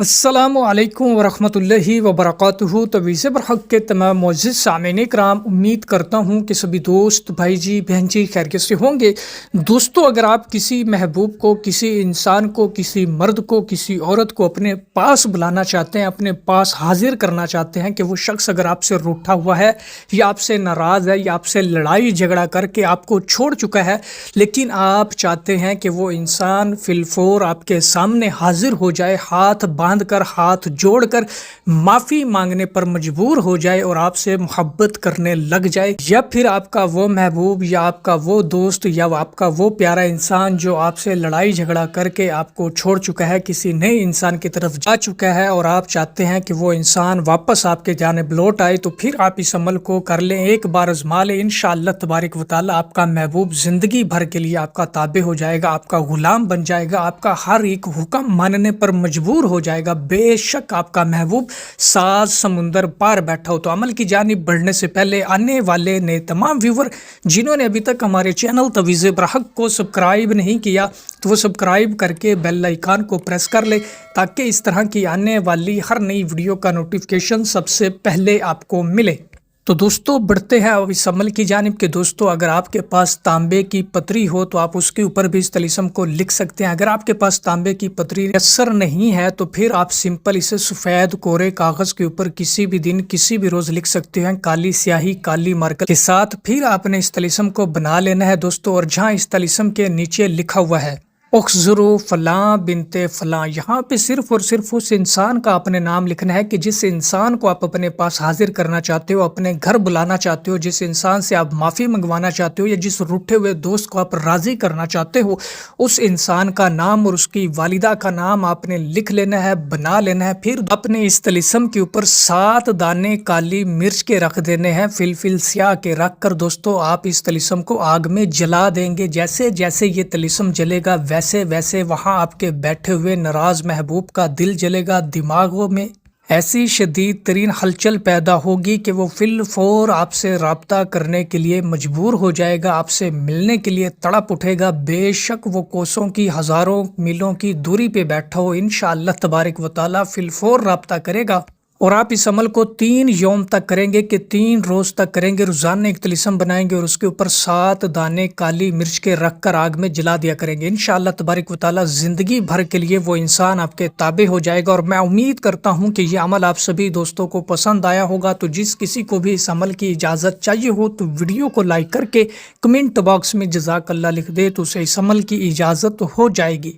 अस्सलामुअलैकुम वरहमतुल्लाहि वबरकातुहू। तवीज़ बरहक़ के तमाम मुअज़्ज़िज़ सामीन कराम, उम्मीद करता हूँ कि सभी दोस्त भाई जी बहन जी खैरियत से होंगे। दोस्तों, अगर आप किसी महबूब को, किसी इंसान को, किसी मर्द को, किसी औरत को अपने पास बुलाना चाहते हैं, अपने पास हाजिर करना चाहते हैं कि वो शख्स अगर आपसे रूठा हुआ है या आपसे नाराज़ है या आपसे लड़ाई झगड़ा करके आपको छोड़ चुका है, लेकिन आप चाहते हैं कि वो इंसान फिलफोर आपके सामने हाजिर हो जाए, हाथ बांध कर, हाथ जोड़कर माफ़ी मांगने पर मजबूर हो जाए और आपसे मोहब्बत करने लग जाए, या फिर आपका वो महबूब या आपका वो दोस्त या आपका वो प्यारा इंसान जो आपसे लड़ाई झगड़ा करके आपको छोड़ चुका है, किसी नए इंसान की तरफ जा चुका है और आप चाहते हैं कि वो इंसान वापस आपके जानिब लौट आए, तो फिर आप इस अमल को कर लें, एक बार आज़मा लें। इंशाअल्लाह तबारक व तआला आपका महबूब ज़िंदगी भर के लिए आपका ताबे हो जाएगा, आपका गुलाम बन जाएगा, आपका हर एक हुक्म मानने पर मजबूर हो जाएगा। बेशक आपका महबूब सात समुंदर पार बैठा हो। तो अमल की जानिब बढ़ने से पहले आने वाले ने तमाम व्यूवर जिन्होंने अभी तक हमारे चैनल तवीज़ बरहक़ को सब्सक्राइब नहीं किया, तो वो सब्सक्राइब करके बेल आइकन को प्रेस कर ले, ताकि इस तरह की आने वाली हर नई वीडियो का नोटिफिकेशन सबसे पहले आपको मिले। तो दोस्तों, बढ़ते हैं अब इस अमल की जानिब के। दोस्तों, अगर आपके पास तांबे की पतरी हो तो आप उसके ऊपर भी इस तलीसम को लिख सकते हैं। अगर आपके पास तांबे की पतरी असर नहीं है तो फिर आप सिंपल इसे सफ़ेद कोरे कागज़ के ऊपर किसी भी दिन किसी भी रोज़ लिख सकते हैं, काली स्याही काली मार्कर के साथ। फिर आपने इस तलीसम को बना लेना है दोस्तों, और जहाँ इस तलीसम के नीचे लिखा हुआ है उख्ज़ुरु फ़लाँ बिनते फ़लाँ, यहाँ पे सिर्फ़ और सिर्फ उस इंसान का अपने नाम लिखना है कि जिस इंसान को आप अपने पास हाजिर करना चाहते हो, अपने घर बुलाना चाहते हो, जिस इंसान से आप माफ़ी मंगवाना चाहते हो या जिस रूठे हुए दोस्त को आप राज़ी करना चाहते हो, उस इंसान का नाम और उसकी वालिदा का नाम आपने लिख लेना है, बना लेना है। फिर अपने इस तलिस्म के ऊपर 7 दाने काली मिर्च के रख देने हैं, फिल स्याह के रख कर दोस्तों आप इस तलिस्म को आग में जला देंगे। जैसे जैसे ये तलिस्म जलेगा वैसे वैसे वहाँ आपके बैठे हुए नाराज महबूब का दिल जलेगा, दिमागों में ऐसी शदीद तरीन हलचल पैदा होगी कि वो फिलफौर आपसे रब्ता करने के लिए मजबूर हो जाएगा, आपसे मिलने के लिए तड़प उठेगा। बेशक वो कोसों की हज़ारों मीलों की दूरी पे बैठा हो, इंशाअल्लाह तबारक व तआला फिलफौर रब्ता करेगा। और आप इस अमल को 3 यौम तक करेंगे कि 3 रोज़ तक करेंगे। रोज़ाना एक तलिस्म बनाएंगे और उसके ऊपर 7 दाने काली मिर्च के रख कर आग में जला दिया करेंगे। इंशाअल्लाह तबारक व तआला ज़िंदगी भर के लिए वो इंसान आपके ताबे हो जाएगा। और मैं उम्मीद करता हूँ कि ये अमल आप सभी दोस्तों को पसंद आया होगा। तो जिस किसी को भी इस अमल की इजाज़त चाहिए हो तो वीडियो को लाइक करके कमेंट बॉक्स में जज़ाकल्लाह लिख दे, तो उसे इस अमल की इजाज़त हो जाएगी।